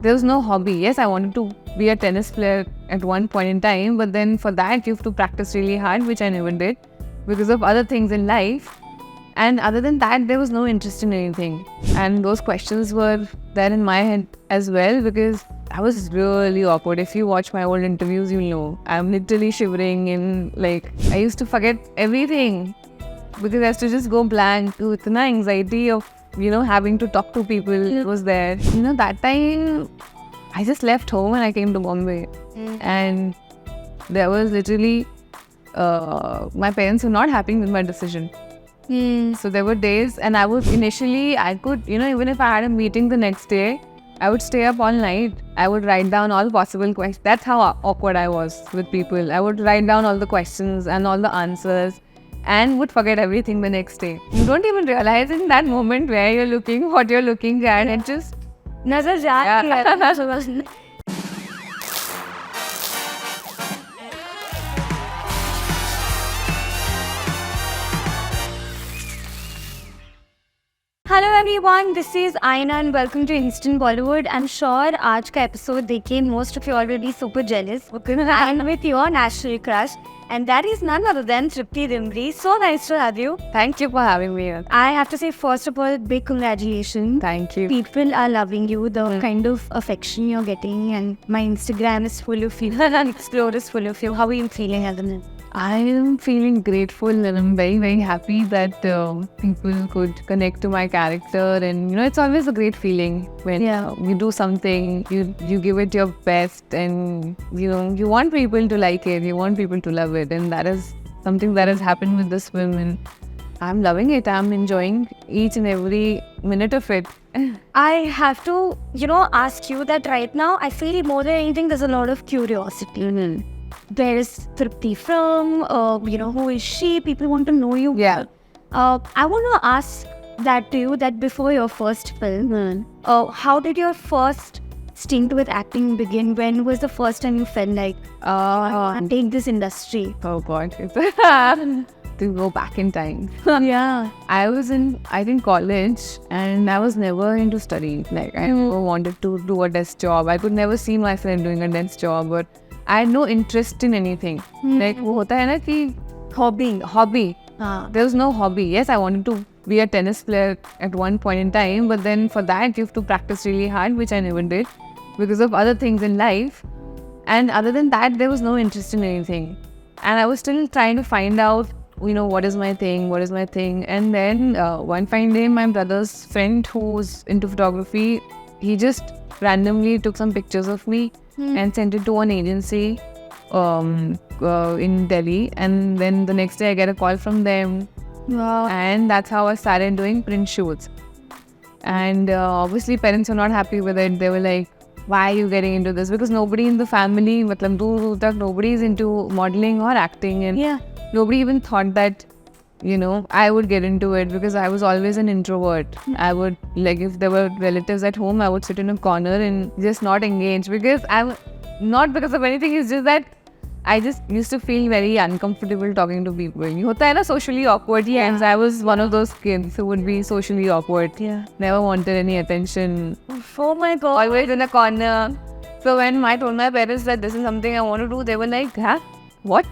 There was no hobby. Yes, I wanted to be a tennis player at one point in time, but then for that you have to practice really hard, which I never did because of other things in life. And other than that, there was no interest in anything. And those questions were there in my head as well because I was really awkward. If you watch my old interviews, you'll know. I'm literally shivering and I used to forget everything because I used to just go blank with an anxiety of having to talk to people. It was there. That time I just left home and I came to Bombay. And there was literally, my parents were not happy with my decision. So there were days and I could, even if I had a meeting the next day, I would stay up all night. I would write down all possible questions. That's how awkward I was with people. I would write down all the questions and all the answers and would forget everything the next day. You don't even realize in that moment where you're looking, what you're looking at. It just... nazar jaati hai. Hello everyone, this is Aina and welcome to Instant Bollywood. I'm sure आज का episode देखे most of you all will be super jealous. I'm with your national crush and that is none other than Tripti Dimri. So nice to have you. Thank you for having me here. I have to say first of all, big congratulations. Thank you. People are loving you, the kind of affection you're getting, and my Instagram is full of you, Explore is full of you. How are you feeling at the minute? I am feeling grateful and I'm very, very happy that people could connect to my character. And, it's always a great feeling when you do something, you give it your best and, you want people to like it, you want people to love it. And that is something that has happened with this film. And I'm loving it. I'm enjoying each and every minute of it. I have to, ask you that right now, I feel more than anything, there's a lot of curiosity. Where is Tripti from? Who is she? People want to know you. Yeah. I want to ask that to you, that before your first film, how did your first stint with acting begin? When was the first time you felt like, take this industry? Oh God. To go back in time. Yeah. I was in, college and I was never into study. I never wanted to do a desk job. I could never see myself doing a desk job, but I had no interest in anything. वो होता है ना कि hobby. There was no hobby. Yes, I wanted to be a tennis player at one point in time, but then for that you have to practice really hard, which I never did because of other things in life. And other than that, there was no interest in anything. And I was still trying to find out, what is my thing. And then one fine day, my brother's friend who's into photography, he just randomly took some pictures of me and sent it to an agency in Delhi. And then the next day I get a call from them. Wow. And that's how I started doing print shoots. And obviously parents were not happy with it. They were like, why are you getting into this? Because nobody in the family, nobody is into modeling or acting. And nobody even thought that, I would get into it because I was always an introvert. I would, if there were relatives at home, I would sit in a corner and just not engage because not because of anything, it's just that I just used to feel very uncomfortable talking to people. Hota hai na, socially awkward. And I was one of those kids who would be socially awkward. Yeah. Never wanted any attention. Oh my God. Always in a corner. So when I told my parents that this is something I want to do, they were like, huh? What?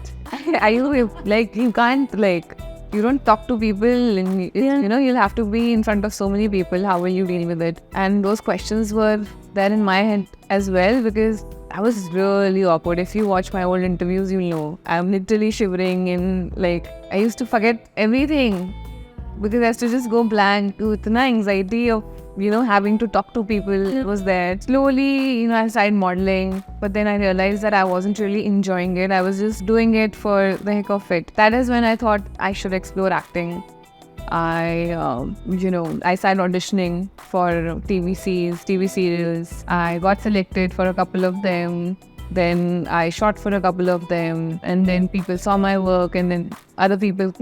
Are you, you can't, you don't talk to people and, you'll have to be in front of so many people. How will you deal with it? And those questions were there in my head as well because I was really awkward. If you watch my old interviews, you'll know. I'm literally shivering and I used to forget everything because I used to just go blank with an anxiety of, having to talk to people. It was there. Slowly, I started modeling, but then I realized that I wasn't really enjoying it. I was just doing it for the heck of it. That is when I thought I should explore acting. I started auditioning for TV serials. I got selected for a couple of them. Then I shot for a couple of them. And then people saw my work. And then other people,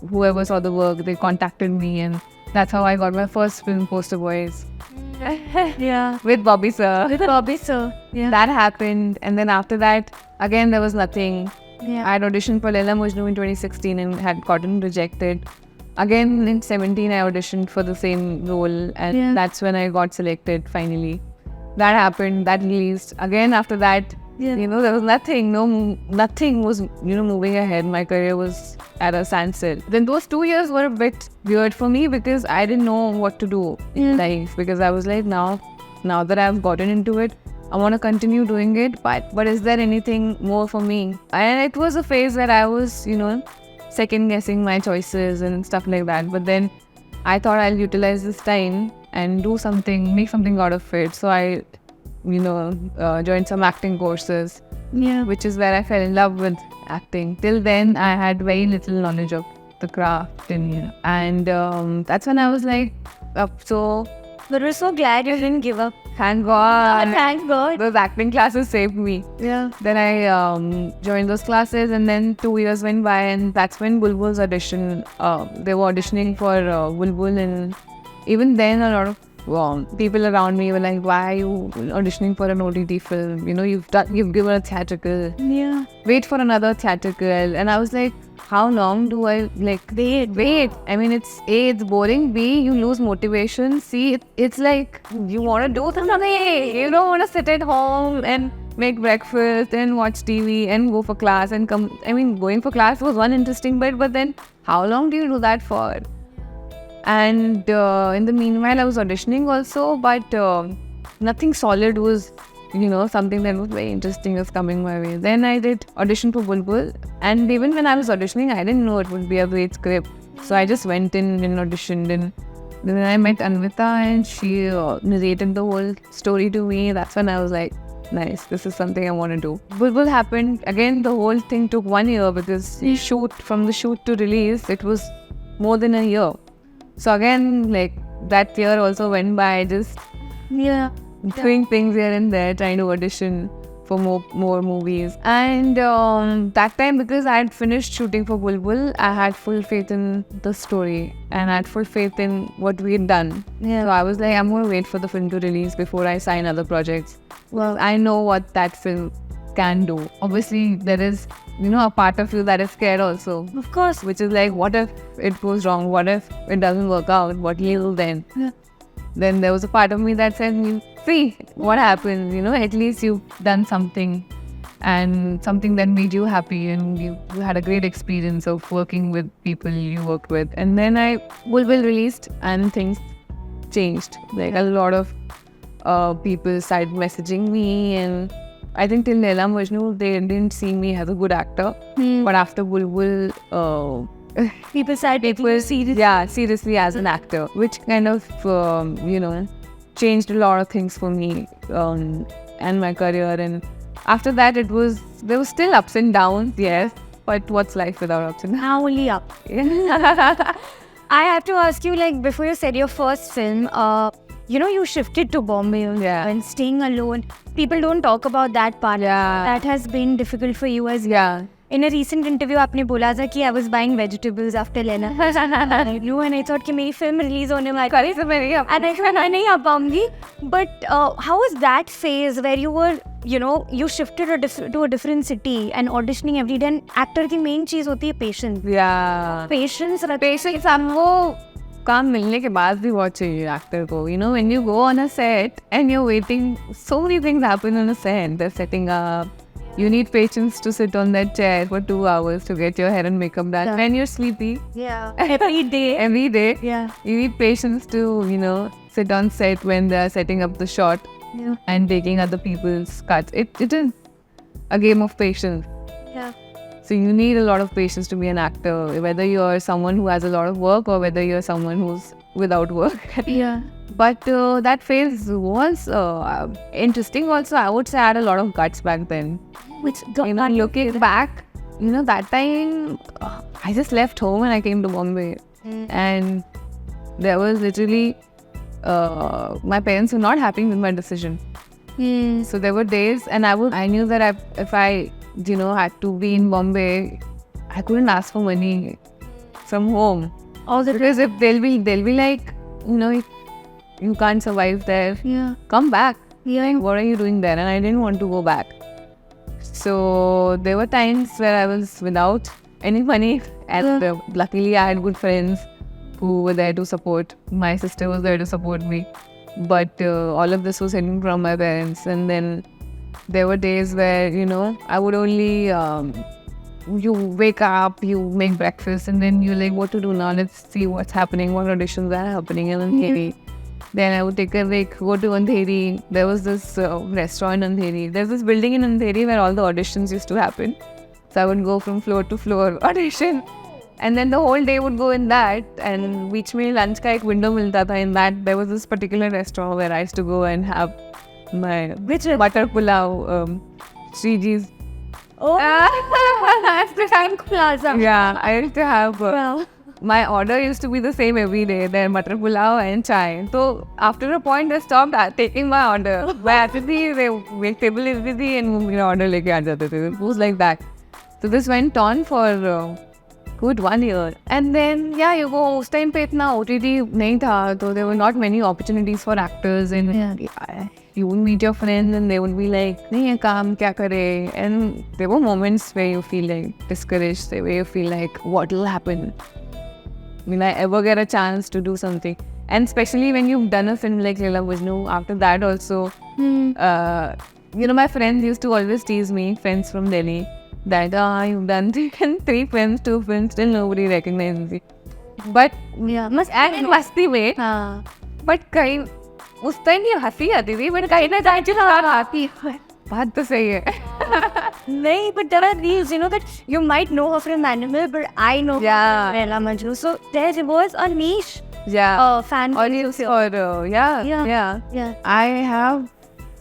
whoever saw the work, they contacted me. And that's how I got my first film, Poster Boys. Yeah. With Bobby sir. Yeah. That happened. And then after that, again, there was nothing. Yeah. I had auditioned for Laila Majnu in 2016 and had gotten rejected. Again, in 17, I auditioned for the same role. And that's when I got selected finally. that happened, that released. Again, after that, there was nothing. Nothing was, moving ahead. My career was at a standstill. Then those 2 years were a bit weird for me because I didn't know what to do in life. Because I was like, now that I've gotten into it, I want to continue doing it. But is there anything more for me? And it was a phase where I was, second guessing my choices and stuff like that. But then I thought I'll utilize this time and do something, make something out of it. So I, joined some acting courses, which is where I fell in love with acting. Till then, I had very little knowledge of the craft, and that's when I was like, so. But we're so glad you didn't give up. Thank God. Thank God. Those acting classes saved me. Yeah. Then I joined those classes, and then 2 years went by, and that's when Bulbul's audition. They were auditioning for Bulbul, and even then, a lot of people around me were like, "Why are you auditioning for an OTT film? You've given a theatrical. Yeah. Wait for another theatrical." And I was like, how long do I wait? I mean, it's boring. B, you lose motivation. C, it's like you want to do something. You don't want to sit at home and make breakfast and watch TV and go for class and come. I mean, going for class was one interesting bit, but then how long do you do that for? And in the meanwhile, I was auditioning also, but nothing solid was, something that was very interesting was coming my way. Then I did audition for Bulbul, and even when I was auditioning, I didn't know it would be a great script. So I just went in and auditioned, and then I met Anvita, and she narrated the whole story to me. That's when I was like, nice, this is something I want to do. Bulbul happened, again, the whole thing took 1 year because from the shoot to release, it was more than a year. So again, that year also went by just doing things here and there, trying to audition for more movies. And that time, because I had finished shooting for Bulbul, I had full faith in the story and I had full faith in what we had done. So I was like, I'm going to wait for the film to release before I sign other projects. Well, I know what that film can do. Obviously, there is, a part of you that is scared also. Of course. Which is like, what if it goes wrong? What if it doesn't work out? What will then? Yeah. Then there was a part of me that said, see what happens, at least you've done something and something that made you happy and you had a great experience of working with people you worked with. And then Bulbul released and things changed. A lot of people started messaging me, and I think till Leela Majnu, they didn't see me as a good actor. But after Bulbul, people started taking you seriously. Yeah, seriously as an actor, which kind of, changed a lot of things for me and my career. And after that, there was still ups and downs, yes. But what's life without ups and downs? Now only up. I have to ask you, before you said your first film, you shifted to Bombay and staying alone. People don't talk about that part. Yeah. That has been difficult for you as well. Yeah. In a recent interview, आपने बोला था कि I was buying vegetables after Lena. I knew and I thought कि मेरी film release होने वाली है. And I thought मैं नहीं आ पाऊंगी. But how was that phase where you were, you shifted to a different city and auditioning every day? And actor की main चीज होती है patience. Yeah. Patience. हमको काम मिलने के बाद भी बहुत चाहिए actor को. When you go on a set and you're waiting, so many things happen on a set. They're setting up. You need patience to sit on that chair for 2 hours to get your hair and makeup done. When you're sleepy. Yeah. Every day. Every day. Yeah. You need patience to, sit on set when they're setting up the shot and taking other people's cuts. It is a game of patience. Yeah. So you need a lot of patience to be an actor, whether you're someone who has a lot of work or whether you're someone who's without work. Yeah. But that phase was interesting also. I would say I had a lot of guts back then. Looking back, that time I just left home and I came to Bombay. And there was literally, my parents were not happy with my decision. So there were days and I knew that if I had to be in Bombay, I couldn't ask for money from home. Because if they'll be like, you can't survive there. Yeah. Come back. Yeah. What are you doing there? And I didn't want to go back. So there were times where I was without any money. Luckily, I had good friends who were there to support. My sister was there to support me. But all of this was hidden from my parents. And then there were days where, I would only, you wake up, you make breakfast, and then you're like, what to do now? Let's see what's happening, what auditions are happening in Andheri. Then I would take a break, go to Andheri. There was this restaurant in Andheri. There's this building in Andheri where all the auditions used to happen. So I would go from floor to floor, audition. And then the whole day would go in that. And beach mein lunch ka ek window milta tha. In that, there was this particular restaurant where I used to go and have my butter pulao, Sriji's. Oh, that's the time plaza. Yeah, I used to have... my order used to be the same every day. Then butter pulao and chai. So after a point, they stopped taking my order. By Atithi, they make table Atithi and my order leke aa jate the. It was like that. So this went on for good 1 year. And then, you go, us time pe itna OTT nahi tha, so there were not many opportunities for actors. And you would meet your friends and they would be like, nahi ye kaam kya kare? And there were moments where you feel like discouraged, where you feel like, what will happen? Will I ever get a chance to do something? And especially when you've done a film like Leela Majnu, after that also, my friends used to always tease me, friends from Delhi, that you've done 3 films, 2 films, still nobody recognizes you. But must be way. But उस time ये हंसी आती थी, but कहीं ना जाए चला आती है. बात तो सही है. नहीं, but there are these, that you might know her from Animal, but I know Leela Majnu. So there was a niche fan audience for I have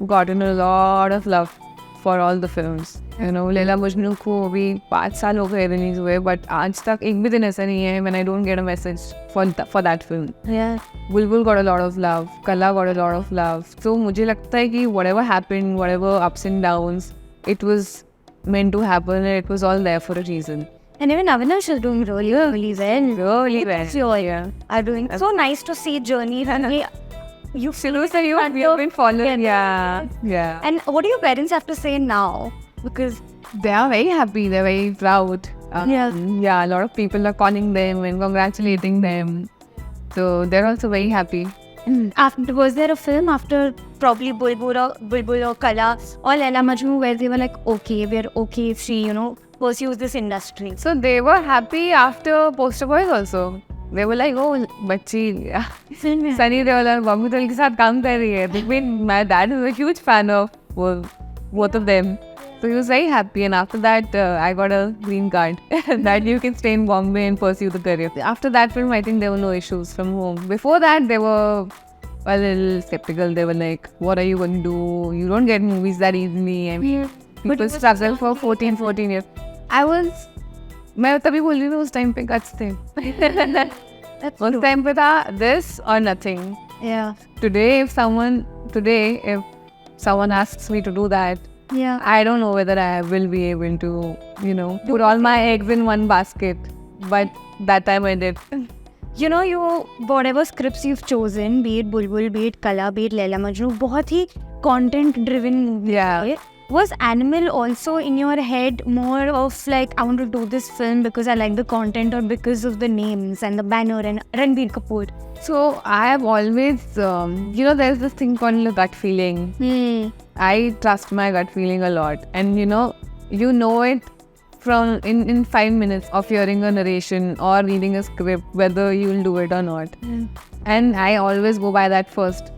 gotten a lot of love for all the films. Leela Majnu को अभी 5 साल हो गए release हुए, but आज तक एक भी दिन ऐसा नहीं है when I don't get a message for that film. Bulbul got a lot of love, Kala got a lot of love. So मुझे लगता है कि whatever happened, whatever ups and downs, it was meant to happen and it was all there for a reason. And even Avinash is doing really well. Really well. Sure, are doing so nice to see journey. You have been following. Yeah. And what do your parents have to say now? Because they are very happy, they're very proud. A lot of people are calling them and congratulating them. So they're also very happy. Was there a film after probably Bulbul or Kala or Leela Majnu where they were like, okay, we're okay if she, pursues this industry? So they were happy after Poster Boys also. They were like, oh, बच्ची Sunny Deol और Bobby Deol के साथ काम कर रही है. My dad is a huge fan of both of them. So he was very happy, and after that, I got a green card that you can stay in Bombay and pursue the career. After that film, I think there were no issues from home. Before that, they were a little skeptical. They were like, what are you going to do? You don't get movies that easily. I mean, people struggle for 14 years. मैं तभी बोल रही थी उस time पे guts थे. उस time पे था this or nothing. Yeah. Today, if someone asks me to do that, I don't know whether I will be able to, put all my eggs in one basket. But that time I did. Whatever scripts you've chosen, be it Bulbul, be it Kala, be it Leela Majnu, बहुत ही content-driven movie. Yeah. Was Animal also in your head more of like, I want to do this film because I like the content or because of the names and the banner and Ranbir Kapoor? So I have always, there's this thing called the gut feeling. I trust my gut feeling a lot. And you know it from in 5 minutes of hearing a narration or reading a script, whether you'll do it or not. And I always go by that first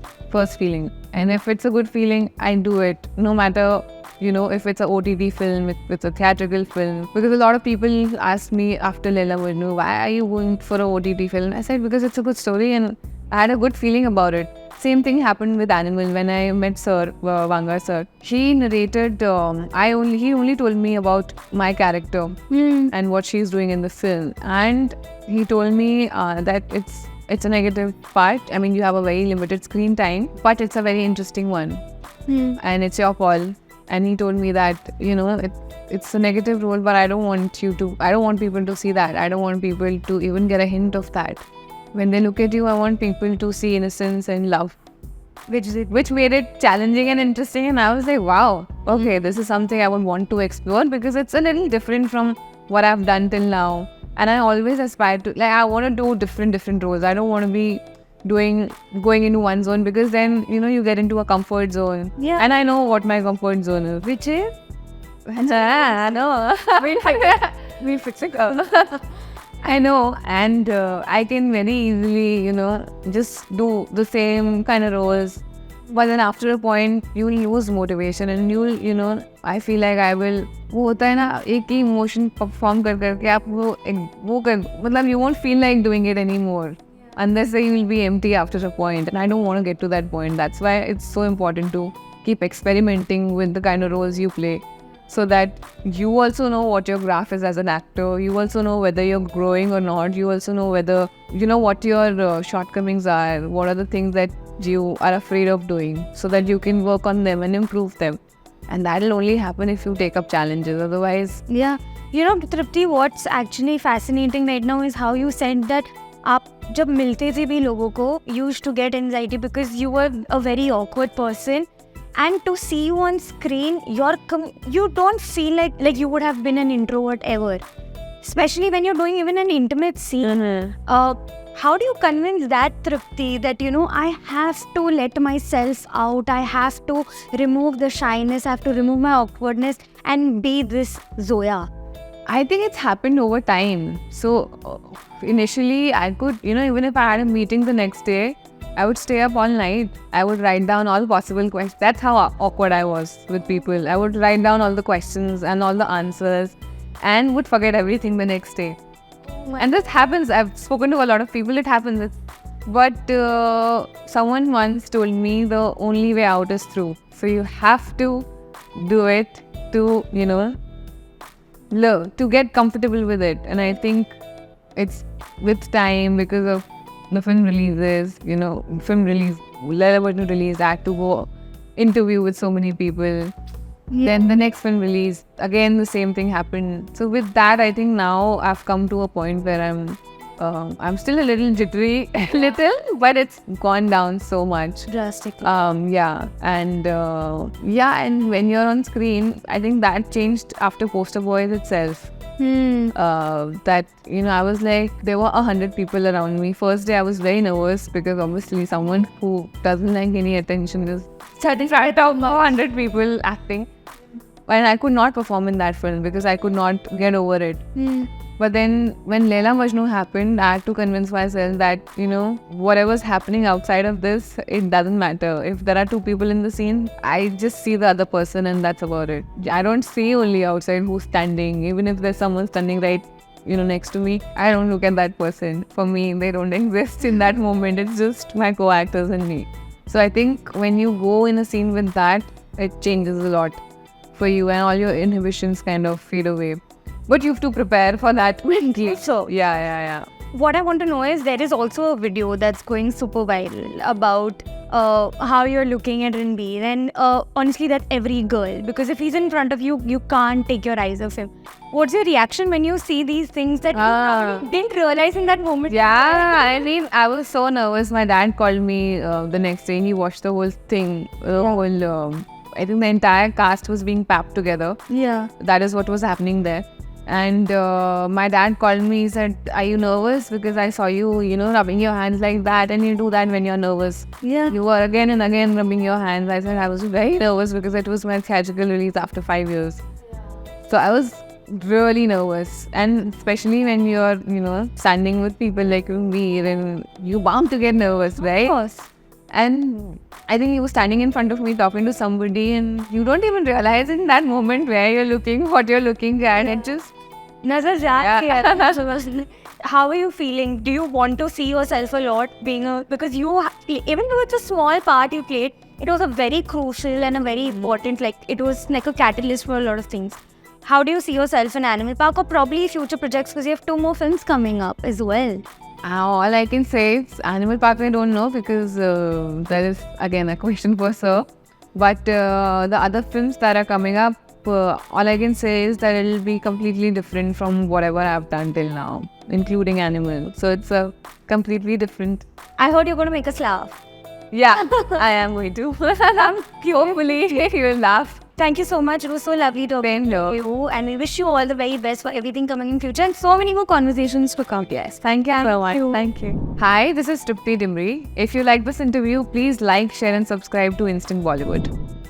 feeling. And if it's a good feeling, I do it. No matter, if it's a OTT film, if it's a theatrical film. Because a lot of people ask me after Leela Majnu, why are you going for a OTT film? I said, because it's a good story and I had a good feeling about it. Same thing happened with Animal when I met Sir, Vangar Sir. He narrated, he only told me about my character and what she's doing in the film. And he told me that it's a negative part. I mean, you have a very limited screen time, but it's a very interesting one. And it's your call. And he told me that, it's a negative role, but I don't want people to see that. I don't want people to even get a hint of that. When they look at you, I want people to see innocence and love, which made it challenging and interesting. And I was like, wow, okay, this is something I would want to explore because it's a little different from what I've done till now. And I always aspire to, I want to do different roles. I don't want to be going into one zone, because then you get into a comfort zone. Yeah. And I know what my comfort zone is. Which is? I know. We'll fix it. I know, and I can very easily, just do the same kind of roles. But then after a point, you'll lose motivation, and I feel like I will. वो होता है ना, एक ही emotion perform करके आप वो कर, मतलब you won't feel like doing it anymore. Unless you will be empty after a point, and I don't want to get to that point. That's why it's so important to keep experimenting with the kind of roles you play, so that you also know what your graph is as an actor. You also know whether you're growing or not. You also know whether what your shortcomings are, what are the things that you are afraid of doing, so that you can work on them and improve them. And that'll only happen if you take up challenges. Otherwise, yeah. Tripti, what's actually fascinating right now is how you said that आप जब मिलते थे भी लोगों को, you used to get anxiety because you were a very awkward person, and to see you on screen, you don't feel like you would have been an introvert ever, especially when you're doing even an intimate scene. How do you convince that Tripti that I have to let myself out, I have to remove the shyness, I have to remove my awkwardness and be this Zoya? I think it's happened over time. So initially I could, even if I had a meeting the next day, I would stay up all night. I would write down all possible questions. That's how awkward I was with people. I would write down all the questions and all the answers, and would forget everything the next day. And this happens. I've spoken to a lot of people. It happens. But someone once told me the only way out is through. So you have to do it to, learn, to get comfortable with it. And I think it's with time, because of the film releases, film release, release, I had to go interview with so many people. Yeah. Then the next film release, again the same thing happened. So with that, I think now I've come to a point where I'm still a little jittery, but it's gone down so much drastically. Yeah, and when you're on screen, I think that changed after Poster Boys itself. That I was like, there were 100 people around me. First day I was very nervous, because obviously someone who doesn't like any attention is sitting right out 100 people acting, and I could not perform in that film because I could not get over it. But then when Laila Majnu happened, I had to convince myself that whatever's happening outside of this, it doesn't matter. If there are two people in the scene, I just see the other person, and that's about it. I don't see only outside who's standing. Even if there's someone standing right next to me, I don't look at that person. For me, they don't exist in that moment. It's just my co-actors and me. So I think when you go in a scene with that, it changes a lot for you, and all your inhibitions kind of fade away. But you have to prepare for that mentally. So yeah. What I want to know is, there is also a video that's going super viral about how you're looking at Ranbir, and honestly, that every girl, because if he's in front of you, you can't take your eyes off him. What's your reaction when you see these things that you didn't realize in that moment? Yeah, I mean, I was so nervous. My dad called me the next day, and he watched the whole thing. I think the entire cast was being papped together. Yeah. That is what was happening there. And my dad called me. He said, "Are you nervous? Because I saw you, rubbing your hands like that, and you do that when you're nervous." Yeah. You were again and again rubbing your hands. I said I was very nervous because it was my theatrical release after 5 years. So I was really nervous, and especially when you're, standing with people like me, then you're bound to get nervous, right? Of course. And I think he was standing in front of me talking to somebody, and you don't even realize in that moment where you're looking, what you're looking at. It just... How are you feeling? Do you want to see yourself a lot because even though it's a small part you played, it was a very crucial and a very important, it was like a catalyst for a lot of things. How do you see yourself in Animal Park, or probably future projects, because you have 2 more films coming up as well? All I can say is Animal Park, I don't know, because that is again a question for sir. But the other films that are coming up, all I can say is that it'll be completely different from whatever I've done till now, including Animal. So it's a completely different... I heard you're going to make us laugh. Yeah, I am going to. Hopefully you will laugh. Thank you so much. It was so lovely talking to you. And we wish you all the very best for everything coming in future and so many more conversations to come. Yes, thank you so much. Thank you. Hi, this is Tripti Dimri. If you like this interview, please like, share and subscribe to Instant Bollywood.